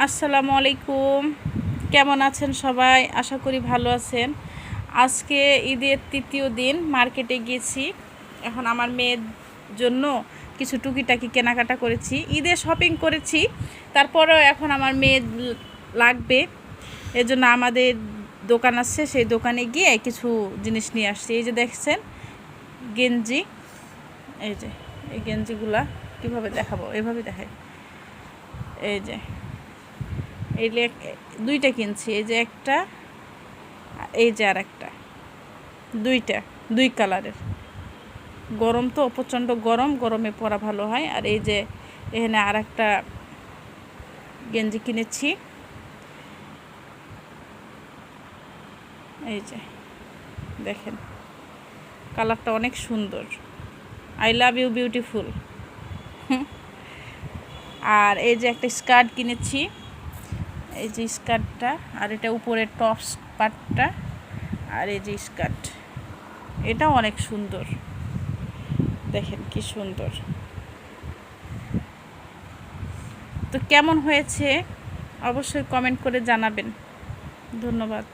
আসসালামু আলাইকুম। কেমন আছেন সবাই? আশা করি ভালো আছেন। আজকে ঈদের তৃতীয় দিন, মার্কেটে গিয়েছি। এখন আমার মেয়ের জন্য কিছু টুকিটাকি কেনাকাটা করেছি, ঈদের শপিং করেছি। তারপরেও এখন আমার মেয়ে লাগবে, এজন্য আমাদের দোকান আছে, সেই দোকানে গিয়ে কিছু জিনিস নিয়ে আসছি। এই যে দেখছেন গেঞ্জি, এই যে এই গেঞ্জিগুলা কীভাবে দেখাবো, এভাবে দেখাই। এই যে এই দুইটা কিনছি, এই যে একটা, এই যে আর একটা, দুই কালারের। গরম তো প্রচণ্ড গরম, গরমে পরা ভালো হয়। আর এই যে এখানে আর একটা গেঞ্জি কিনেছি, এই যে দেখেন কালারটা অনেক সুন্দর। I love you beautiful. আর এই যে একটা স্কার্ট কিনেছি, এই যে স্কার্টটা, আর এটা উপরের টপস পার্টটা, আর এই যে স্কার্ট, এটাও অনেক সুন্দর। দেখেন কি সুন্দর। তো কেমন হয়েছে অবশ্যই কমেন্ট করে জানাবেন। ধন্যবাদ।